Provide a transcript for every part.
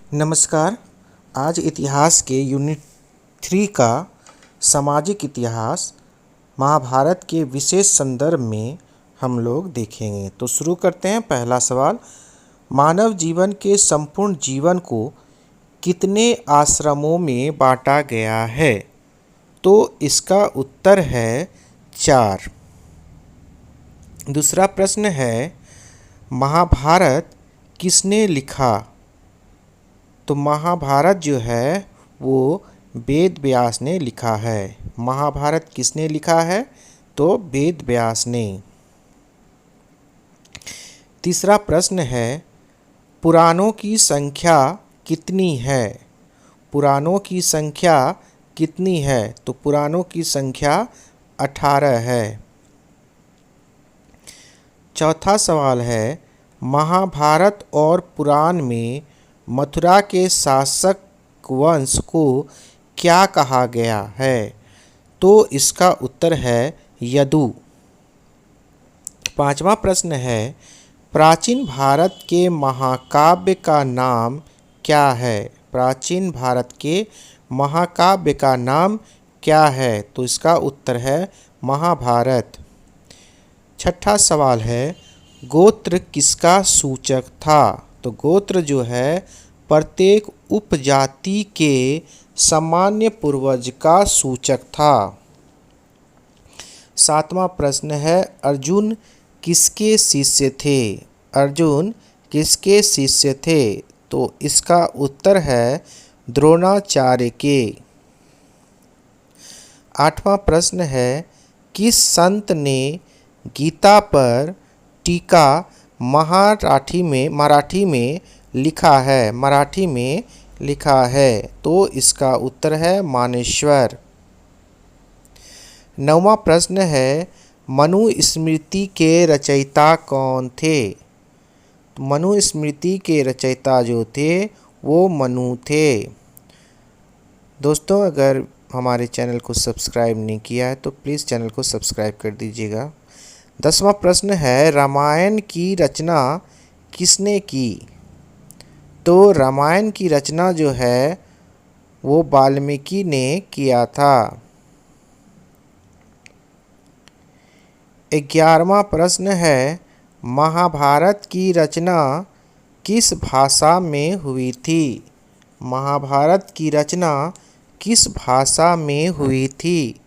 नमस्कार। आज इतिहास के यूनिट 3 का सामाजिक इतिहास महाभारत के विशेष संदर्भ में हम लोग देखेंगे। तो शुरू करते हैं। पहला सवाल, मानव जीवन के संपूर्ण जीवन को कितने आश्रमों में बांटा गया है? तो इसका उत्तर है 4। दूसरा प्रश्न है, महाभारत किसने लिखा? तो महाभारत जो है वो वेद व्यास ने लिखा है। महाभारत किसने लिखा है? तो वेद व्यास ने। तीसरा प्रश्न है, पुराणों की संख्या कितनी है? पुराणों की संख्या कितनी है? तो पुराणों की संख्या 18 है। चौथा सवाल है, महाभारत और पुराण में मथुरा के शासक वंश को क्या कहा गया है? तो इसका उत्तर है यदु। पांचवा प्रश्न है, प्राचीन भारत के महाकाव्य का नाम क्या है? प्राचीन भारत के महाकाव्य का नाम क्या है? तो इसका उत्तर है महाभारत। छठा सवाल है, गोत्र किसका सूचक था? तो गोत्र जो है प्रत्येक उपजाति के सामान्य पूर्वज का सूचक था। सातवां प्रश्न है, अर्जुन किसके शिष्य थे? अर्जुन किसके शिष्य थे? तो इसका उत्तर है द्रोणाचार्य के। आठवां प्रश्न है, किस संत ने गीता पर टीका मराठी में लिखा है? मराठी में लिखा है। तो इसका उत्तर है मानेश्वर। नौवां प्रश्न है, मनुस्मृति के रचयिता कौन थे? मनुस्मृति के रचयिता जो थे वो मनु थे। दोस्तों, अगर हमारे चैनल को सब्सक्राइब नहीं किया है तो प्लीज़ चैनल को सब्सक्राइब कर दीजिएगा। 10वां प्रश्न है, रामायण की रचना किसने की? तो रामायण की रचना जो है वो वाल्मीकि ने किया था। 11वां प्रश्न है, महाभारत की रचना किस भाषा में हुई थी? महाभारत की रचना किस भाषा में हुई थी?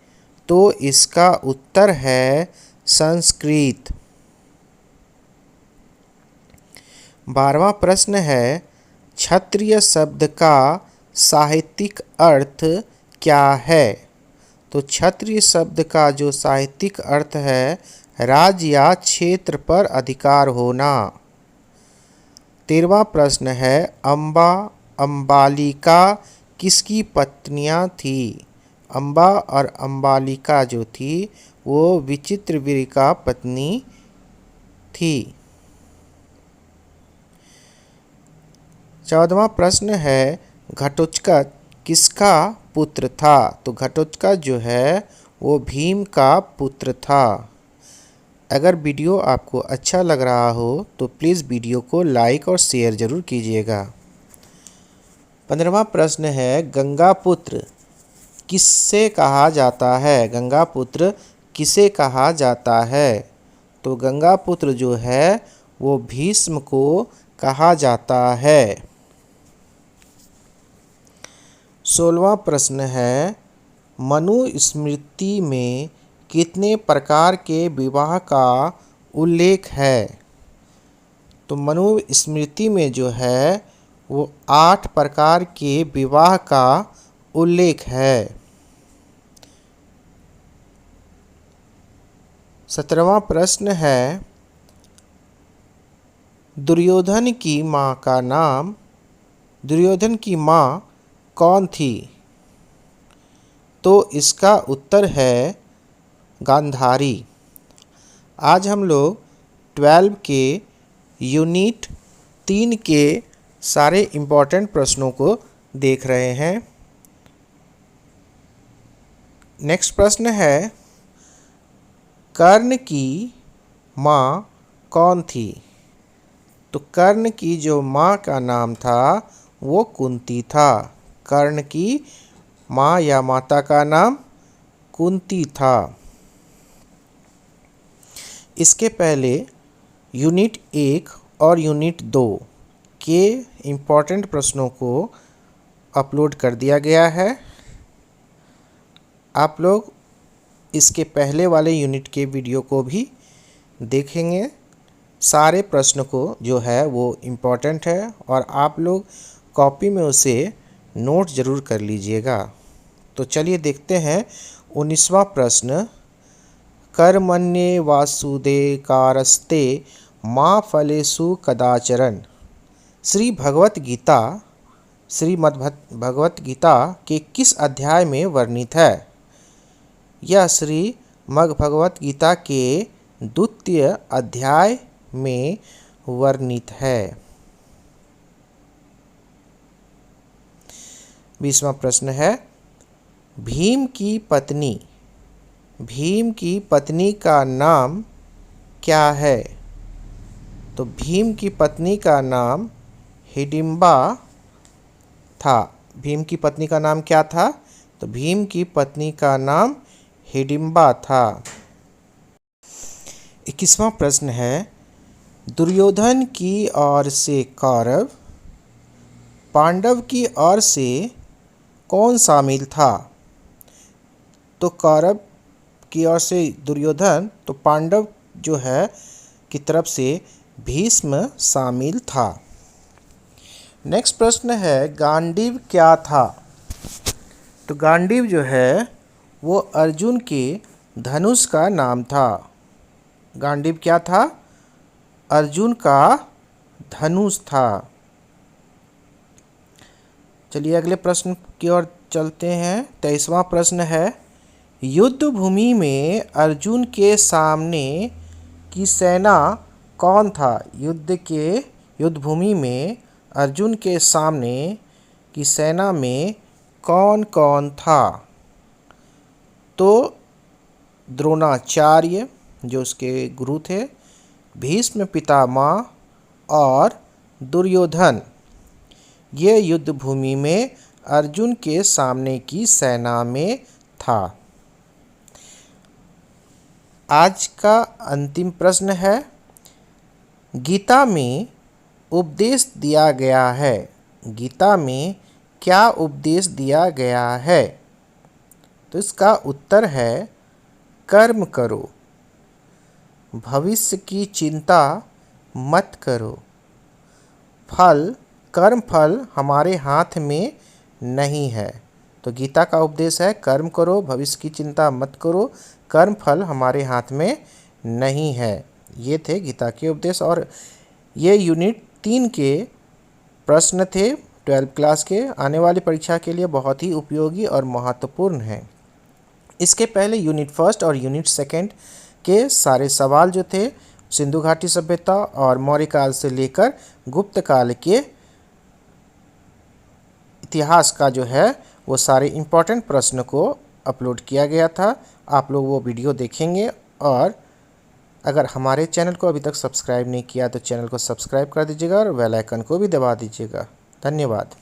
तो इसका उत्तर है संस्कृत। 12वां प्रश्न है, क्षत्रिय शब्द का साहित्यिक अर्थ क्या है? तो क्षत्रिय शब्द का जो साहित्यिक अर्थ है, राज्य या क्षेत्र पर अधिकार होना। 13वां प्रश्न है, अम्बा अम्बालिका किसकी पत्नियां थी? अम्बा और अम्बालिका जो थी वो विचित्रवीर्य का पत्नी थी। 14वां प्रश्न है, घटोत्कच किसका पुत्र था? तो घटोत्कच जो है वो भीम का पुत्र था। अगर वीडियो आपको अच्छा लग रहा हो तो प्लीज़ वीडियो को लाइक और शेयर ज़रूर कीजिएगा। 15वां प्रश्न है, गंगापुत्र किससे कहा जाता है? गंगापुत्र किसे कहा जाता है? तो गंगापुत्र जो है वो भीष्म को कहा जाता है। 16वां प्रश्न है, मनुस्मृति में कितने प्रकार के विवाह का उल्लेख है? तो मनुस्मृति में जो है वो 8 प्रकार के विवाह का उल्लेख है। 17वां प्रश्न है, दुर्योधन की माँ का नाम, दुर्योधन की माँ कौन थी? तो इसका उत्तर है गांधारी। आज हम लोग 12 के यूनिट 3 के सारे इम्पोर्टेंट प्रश्नों को देख रहे हैं। नेक्स्ट प्रश्न है, कर्ण की माँ कौन थी? तो कर्ण की जो माँ का नाम था वो कुंती था। कर्ण की माँ या माता का नाम कुंती था। इसके पहले यूनिट 1 और यूनिट 2 के इम्पॉर्टेंट प्रश्नों को अपलोड कर दिया गया है। आप लोग इसके पहले वाले यूनिट के वीडियो को भी देखेंगे। सारे प्रश्न को जो है वो इम्पॉर्टेंट है और आप लोग कॉपी में उसे नोट ज़रूर कर लीजिएगा। तो चलिए देखते हैं 19वां प्रश्न। कर्मण्ये वासुदेकारस्ते माँ फलेषु कदाचरन् श्री भगवत गीता के किस अध्याय में वर्णित है? यह श्रीमद् भगवत गीता के द्वितीय अध्याय में वर्णित है। 20वां प्रश्न है, भीम की पत्नी का नाम क्या है? तो भीम की पत्नी का नाम हिडिंबा था। भीम की पत्नी का नाम क्या था? तो भीम की पत्नी का नाम हिडिंबा था। 21वां प्रश्न है, दुर्योधन की ओर से कौरव, पांडव की ओर से कौन शामिल था? तो कौरव की ओर से दुर्योधन, तो पांडव जो है की तरफ से भीष्म शामिल था। नेक्स्ट प्रश्न है, गांडीव क्या था? तो गांडीव जो है वो अर्जुन के धनुष का नाम था। गांडीव क्या था? अर्जुन का धनुष था। चलिए अगले प्रश्न की ओर चलते हैं। 23वां प्रश्न है, युद्ध भूमि में अर्जुन के सामने की सेना कौन था? युद्ध भूमि में अर्जुन के सामने की सेना में कौन कौन था? तो द्रोणाचार्य जो उसके गुरु थे, भीष्म पितामह और दुर्योधन, ये युद्ध भूमि में अर्जुन के सामने की सेना में था। आज का अंतिम प्रश्न है, गीता में उपदेश दिया गया है। गीता में क्या उपदेश दिया गया है? तो इसका उत्तर है कर्म करो, भविष्य की चिंता मत करो, कर्म फल हमारे हाथ में नहीं है। तो गीता का उपदेश है कर्म करो, भविष्य की चिंता मत करो, कर्म फल हमारे हाथ में नहीं है। ये थे गीता के उपदेश और ये यूनिट 3 के प्रश्न थे 12th क्लास के। आने वाली परीक्षा के लिए बहुत ही उपयोगी और महत्वपूर्ण है। इसके पहले यूनिट 1 और यूनिट 2 के सारे सवाल जो थे सिंधु घाटी सभ्यता और मौर्य काल से लेकर गुप्त काल के इतिहास का जो है वो सारे इम्पोर्टेंट प्रश्न को अपलोड किया गया था। आप लोग वो वीडियो देखेंगे और अगर हमारे चैनल को अभी तक सब्सक्राइब नहीं किया तो चैनल को सब्सक्राइब कर दीजिएगा और बेल आइकन को भी दबा दीजिएगा। धन्यवाद।